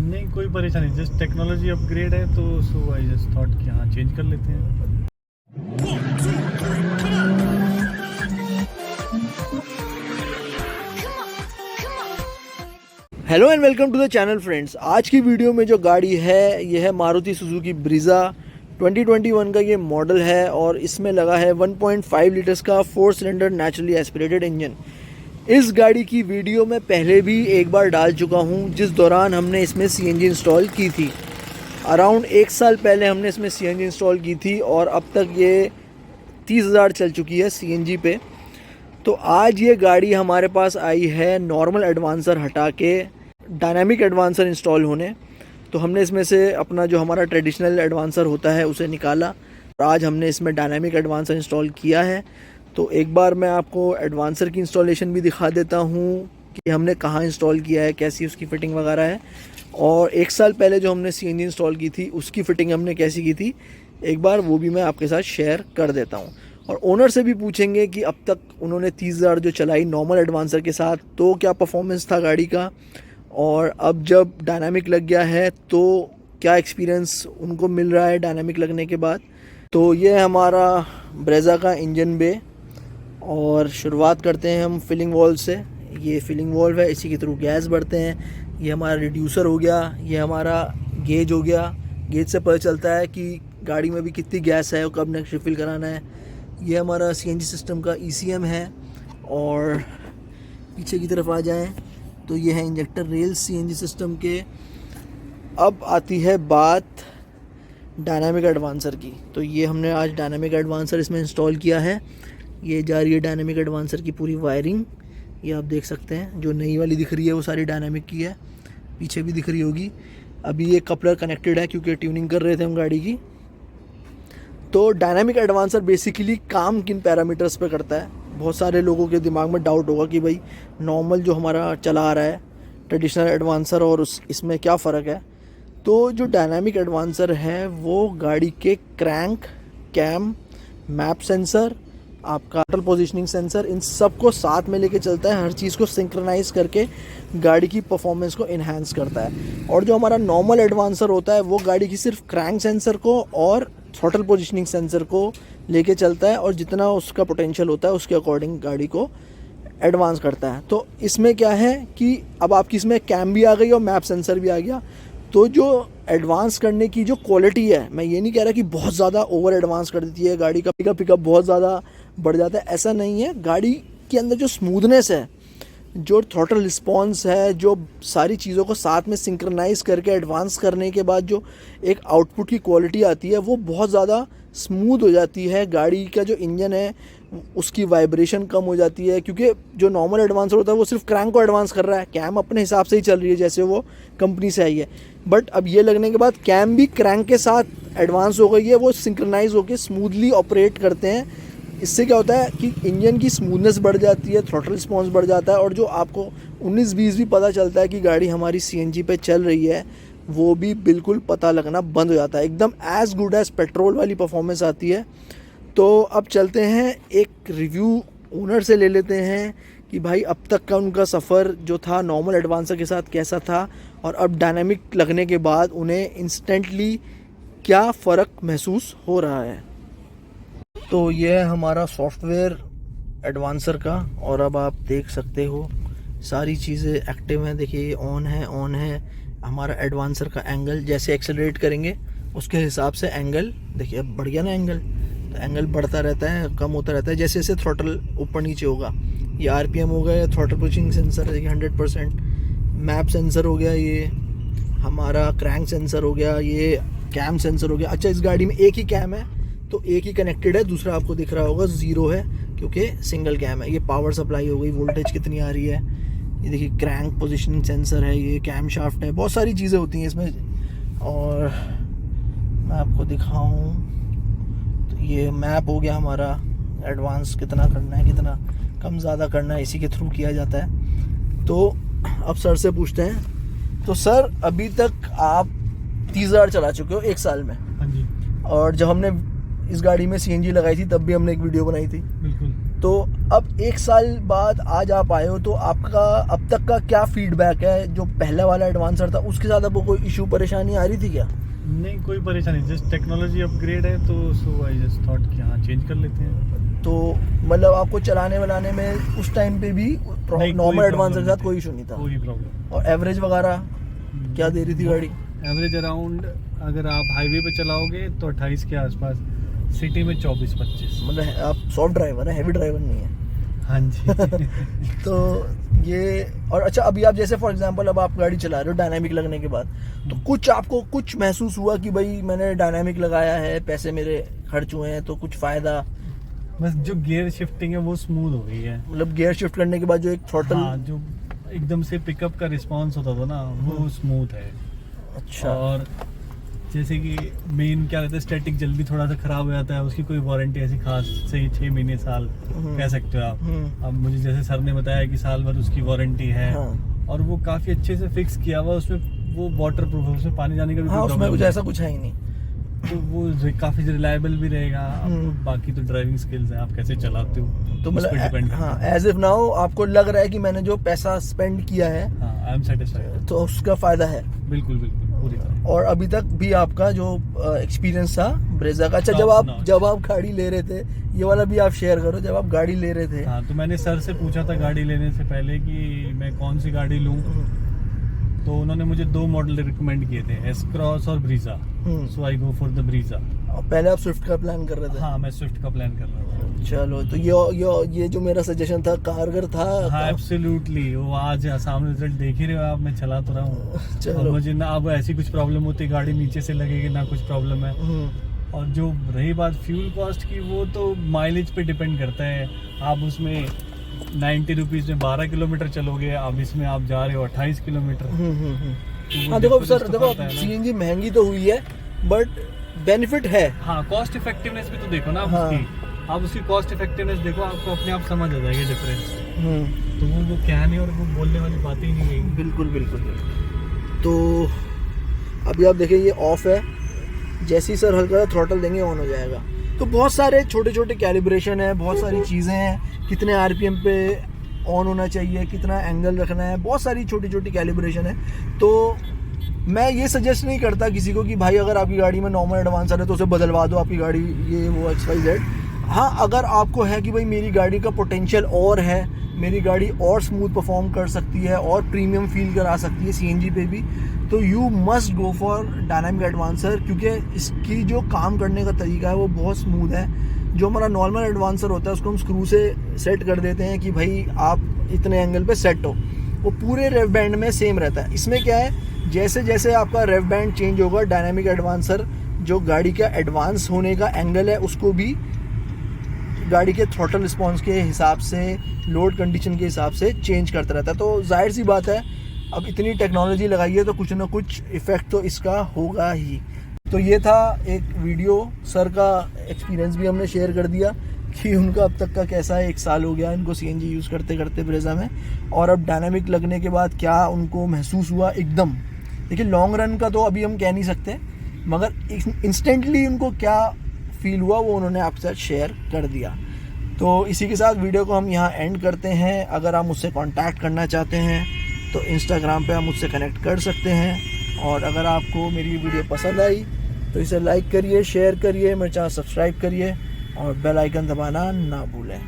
नहीं कोई परेशानी, जस्ट टेक्नोलॉजी अपग्रेड है तो सो आई जस्ट थॉट कि हाँ चेंज कर लेते हैं। Hello and welcome to the channel friends. आज की वीडियो में जो गाड़ी है ये है मारुति सुजुकी ब्रीजा 2021 का ये मॉडल है और इसमें लगा है 1.5 लीटर्स का 4 सिलेंडर नेचुरली एस्पिरेटेड इंजन। इस गाड़ी की वीडियो मैं पहले भी एक बार डाल चुका हूँ जिस दौरान हमने इसमें सीएनजी इंस्टॉल की थी। अराउंड 1 साल पहले हमने इसमें सीएनजी इंस्टॉल की थी और अब तक ये 30,000 चल चुकी है सीएनजी पे। तो आज ये गाड़ी हमारे पास आई है नॉर्मल एडवांसर हटा के डायनामिक एडवांसर इंस्टॉल होने। तो हमने इसमें से अपना जो हमारा ट्रेडिशनल एडवांसर होता है उसे निकाला और आज हमने इसमें डायनामिक एडवांसर इंस्टॉल किया है। तो एक बार मैं आपको एडवांसर की इंस्टॉलेशन भी दिखा देता हूँ कि हमने कहाँ इंस्टॉल किया है, कैसी उसकी फ़िटिंग वगैरह है, और 1 साल पहले जो हमने सीएनजी इंस्टॉल की थी उसकी फ़िटिंग हमने कैसी की थी एक बार वो भी मैं आपके साथ शेयर कर देता हूँ। और ओनर से भी पूछेंगे कि अब तक उन्होंने 30,000 जो चलाई नॉर्मल एडवांसर के साथ तो क्या परफॉर्मेंस था गाड़ी का, और अब जब डायनामिक लग गया है तो क्या एक्सपीरियंस उनको मिल रहा है डायनामिक लगने के बाद। तो ये हमारा ब्रेजा का इंजन बे और शुरुआत करते हैं हम फिलिंग वॉल्व से। ये फिलिंग वॉल्व है, इसी के थ्रू गैस भरते हैं। ये हमारा रिड्यूसर हो गया, ये हमारा गेज हो गया। गेज से पता चलता है कि गाड़ी में भी कितनी गैस है और कब नेक्स्ट रिफ़िल कराना है। ये हमारा सीएनजी सिस्टम का ईसीएम है। और पीछे की तरफ आ जाएं तो ये है इंजेक्टर रेल्स सीएनजी सिस्टम के। अब आती है बात डायनामिक एडवांसर की। तो ये हमने आज डायनामिक एडवांसर इसमें इंस्टॉल किया है। ये जा रही है डायनामिक एडवांसर की पूरी वायरिंग, ये आप देख सकते हैं। जो नई वाली दिख रही है वो सारी डायनामिक की है, पीछे भी दिख रही होगी। अभी ये कपलर कनेक्टेड है क्योंकि ट्यूनिंग कर रहे थे हम गाड़ी की। तो डायनामिक एडवांसर बेसिकली काम किन पैरामीटर्स पे करता है, बहुत सारे लोगों के दिमाग में डाउट होगा कि भाई नॉर्मल जो हमारा चला आ रहा है ट्रेडिशनल एडवांसर और इसमें क्या फ़र्क है। तो जो डायनामिक एडवांसर है वो गाड़ी के क्रैंक, कैम, मैप सेंसर, आपका टोटल पोजीशनिंग सेंसर, इन सब को साथ में लेके चलता है। हर चीज़ को सिंक्रोनाइज करके गाड़ी की परफॉर्मेंस को इन्हांस करता है। और जो हमारा नॉर्मल एडवांसर होता है वो गाड़ी की सिर्फ क्रैंक सेंसर को और थ्रॉटल पोजीशनिंग सेंसर को लेके चलता है और जितना उसका पोटेंशियल होता है उसके अकॉर्डिंग गाड़ी को एडवांस करता है। तो इसमें क्या है कि अब आपकी इसमें कैम भी आ गई और मैप सेंसर भी आ गया। तो जो एडवांस करने की जो क्वालिटी है, मैं ये नहीं कह रहा कि बहुत ज़्यादा ओवर एडवांस कर देती है गाड़ी का पिकअप बहुत ज़्यादा बढ़ जाता है, ऐसा नहीं है। गाड़ी के अंदर जो स्मूथनेस है, जो थ्रॉटल रिस्पॉन्स है, जो सारी चीज़ों को साथ में सिंक्रोनाइज करके एडवांस करने के बाद जो एक आउटपुट की क्वालिटी आती है वो बहुत ज़्यादा स्मूथ हो जाती है। गाड़ी का जो इंजन है उसकी वाइब्रेशन कम हो जाती है क्योंकि जो नॉर्मल एडवांसर होता है वो सिर्फ क्रैंक को एडवांस कर रहा है, कैम अपने हिसाब से ही चल रही है जैसे वो कंपनी से आई है। बट अब ये लगने के बाद कैम भी क्रैंक के साथ एडवांस हो गई है, वो सिंक्रोनाइज होकर स्मूथली ऑपरेट करते हैं। इससे क्या होता है कि इंजन की स्मूथनेस बढ़ जाती है, थ्रॉटल रिस्पॉन्स बढ़ जाता है और जो आपको 19-20 भी पता चलता है कि गाड़ी हमारी सीएनजी पे चल रही है वो भी बिल्कुल पता लगना बंद हो जाता है। एकदम एज गुड एज पेट्रोल वाली परफॉर्मेंस आती है। तो अब चलते हैं एक रिव्यू ओनर से ले लेते हैं कि भाई अब तक का उनका सफ़र जो था नॉर्मल एडवांसर के साथ कैसा था और अब डायनामिक लगने के बाद उन्हें इंस्टेंटली क्या फ़र्क महसूस हो रहा है। तो ये है हमारा सॉफ्टवेयर एडवांसर का और अब आप देख सकते हो सारी चीज़ें एक्टिव हैं। देखिए ऑन है। हमारा एडवांसर का एंगल जैसे एक्सेलरेट करेंगे उसके हिसाब से एंगल देखिए अब बढ़ गया ना एंगल, तो एंगल बढ़ता रहता है, कम होता रहता है जैसे जैसे थ्रॉटल ऊपर नीचे होगा। ये आरपीएम हो गया, थ्रॉटल पुशिंग सेंसर है 100%, मैप सेंसर हो गया, ये हमारा क्रैंक सेंसर हो गया, ये कैम सेंसर हो गया। अच्छा इस गाड़ी में एक ही कैम है तो एक ही कनेक्टेड है, दूसरा आपको दिख रहा होगा ज़ीरो है क्योंकि सिंगल कैम है। ये पावर सप्लाई हो गई, वोल्टेज कितनी आ रही है, ये देखिए क्रैंक पोजीशनिंग सेंसर है, ये कैम शाफ्ट है, बहुत सारी चीज़ें होती हैं इसमें। और मैं आपको दिखाऊं तो ये मैप हो गया हमारा, एडवांस कितना करना है, कितना कम ज़्यादा करना है, इसी के थ्रू किया जाता है। तो अब सर से पूछते हैं। तो सर अभी तक आप 30,000 चला चुके हो 1 साल में। हाँ जी। और जब हमने इस गाड़ी में सीएनजी लगाई थी तब भी हमने एक वीडियो बनाई थी। बिल्कुल। तो अब 1 साल बाद आज आप आए हो, तो आपका अब तक का क्या फीडबैक है? जो पहले वाला एडवांसर था उसके साथ आपको कोई इशू परेशानी आ रही थी क्या? नहीं, कोई परेशानी, जस्ट टेक्नोलॉजी अपग्रेड है तो सो आई जस्ट थॉट कि हाँ चेंज कर लेते हैं। तो मतलब आपको चलाने वालाने में उस टाइम पे भी नहीं, नॉर्मल कोई एडवांसर के problem साथ कोई इशू नहीं था? कोई प्रॉब्लम। और एवरेज वगैरह क्या दे रही थी गाड़ी? एवरेज अराउंड अगर आप हाईवे पे चलाओगे तो 28 के आसपास, सिटी में 24-25। मतलब आप सॉफ्ट ड्राइवर है, हैवी ड्राइवर नहीं है? हाँ जी। तो ये, और अच्छा अभी आप जैसे फॉर एग्जांपल अब आप गाड़ी चला रहे हो डायनामिक लगने के बाद, तो कुछ आपको कुछ महसूस हुआ कि भाई मैंने डायनामिक लगाया है, पैसे मेरे खर्च हुए हैं, तो कुछ फायदा? बस जो गियर शिफ्टिंग है वो स्मूथ हो गई है। मतलब गियर शिफ्ट करने के बाद जो एक थ्रॉटल, हाँ, जो एकदम से पिकअप का रिस्पांस होता था ना वो स्मूथ है। अच्छा, और जैसे कि मेन क्या रहता है, स्टैटिक जल्दी थोड़ा सा खराब हो जाता है, उसकी कोई वारंटी ऐसी खास सही 6 महीने साल कह सकते हो आप। अब मुझे जैसे सर ने बताया कि साल भर उसकी वारंटी है। हाँ। और वो काफी अच्छे से फिक्स किया हुआ, उसमें वो वाटर प्रूफ है, उसमें पानी जाने का भी हाँ कोई उसमें problem कुछ नहीं। ऐसा कुछ है ही नहीं। तो वो काफी रिलायबल भी रहेगा। आपको बाकी तो ड्राइविंग स्किल्स है, आप कैसे चलाते हो तो उस पे डिपेंड मतलब करता हाँ, है। एज इफ नाउ आपको लग रहा है कि मैंने जो पैसा स्पेंड किया है हाँ, आई एम सेटिस्फाइड। तो उसका फायदा है। बिल्कुल बिल्कुल पूरी तरह। और अभी तक भी आपका जो एक्सपीरियंस था ब्रेजा का, अच्छा Top जब आप गाड़ी ले रहे थे, ये वाला भी आप शेयर करो, जब आप गाड़ी ले रहे थे। हाँ, तो मैंने सर से पूछा था गाड़ी लेने से पहले कि मैं कौन सी गाड़ी लूँ। तो उन्होंने मुझे 2 मॉडल रिकमेंड किए थे, एस क्रॉस और Brezza. So I go for the Brezza. और पहले आप स्विफ्ट का प्लान कर रहे थे? हाँ, मैं स्विफ्ट का प्लान कर रहा था। चलो, तो ये जो मेरा सजेशन था कारगर था? हाँ एब्सोल्युटली, वो आज सामने रिजल्ट देख ही रहे हो आप, मैं चला तो रहा हूँ। चलो। और मुझे ना अब ऐसी कुछ प्रॉब्लम होती, गाड़ी नीचे से लगेगी ना कुछ प्रॉब्लम है। और जो रही बात फ्यूल कॉस्ट की, वो तो माइलेज पे डिपेंड करता है। आप उसमें 90 रुपीज में 12 किलोमीटर चलोगे, अब इसमें आप जा रहे हो 28 किलोमीटर। तो हाँ देखो सर, difference तो देखो पड़ता है ना। सीएनजी महंगी तो हुई है बट बेनिफिट है। हाँ, कॉस्ट इफेक्टिवनेस भी तो देखो ना आप हाँ। उसकी। आप उसकी कॉस्ट इफेक्टिवनेस देखो, आपको अपने आप समझ आ जाएगा डिफरेंस। हम्म, तो वो क्या नहीं, और वो बोलने वाली बात ही नहीं है। बिल्कुल बिल्कुल। तो अभी आप देखिए ये ऑफ है, जैसे ही सर हल्का सा थ्रॉटल देंगे ऑन हो जाएगा। तो बहुत सारे छोटे छोटे कैलिब्रेशन है, बहुत सारी चीज़ें हैं, कितने आरपीएम पे ऑन होना चाहिए, कितना एंगल रखना है, बहुत सारी छोटी छोटी कैलिब्रेशन है। तो मैं ये सजेस्ट नहीं करता किसी को कि भाई अगर आपकी गाड़ी में नॉर्मल एडवांसर है तो उसे बदलवा दो, आपकी गाड़ी ये वो XYZ। हाँ, अगर आपको है कि भाई मेरी गाड़ी का पोटेंशियल और है, मेरी गाड़ी और स्मूथ परफॉर्म कर सकती है और प्रीमियम फील करा सकती है सीएनजी पे भी, तो you must go for dynamic advancer, क्योंकि इसकी जो काम करने का तरीका है वो बहुत स्मूथ है। जो हमारा नॉर्मल एडवांसर होता है उसको हम स्क्रू से सेट कर देते हैं कि भाई आप इतने एंगल पे सेट हो, वो पूरे रेव बैंड में सेम रहता है। इसमें क्या है, जैसे जैसे आपका रेव बैंड चेंज होगा, डायनामिक एडवांसर जो गाड़ी का एडवांस होने का एंगल है उसको भी गाड़ी के थ्रॉटल रिस्पॉन्स के हिसाब से, लोड कंडीशन के हिसाब से चेंज करता रहता है। तो जाहिर सी बात है, अब इतनी टेक्नोलॉजी लगाई है तो कुछ ना कुछ इफ़ेक्ट तो इसका होगा ही। तो ये था एक वीडियो, सर का एक्सपीरियंस भी हमने शेयर कर दिया कि उनका अब तक का कैसा है। 1 साल हो गया इनको सीएनजी यूज़ करते करते ब्रेजा में, और अब डायनामिक लगने के बाद क्या उनको महसूस हुआ एकदम। देखिए लॉन्ग रन का तो अभी हम कह नहीं सकते, मगर इंस्टेंटली उनको क्या फील हुआ वो उन्होंने आपके साथ शेयर कर दिया। तो इसी के साथ वीडियो को हम यहाँ एंड करते हैं। अगर आप मुझसे कांटेक्ट करना चाहते हैं तो इंस्टाग्राम पे आप मुझसे कनेक्ट कर सकते हैं। और अगर आपको मेरी वीडियो पसंद आई तो इसे लाइक करिए, शेयर करिए, मेरे चैनल सब्सक्राइब करिए और बेल आइकन दबाना ना भूलें।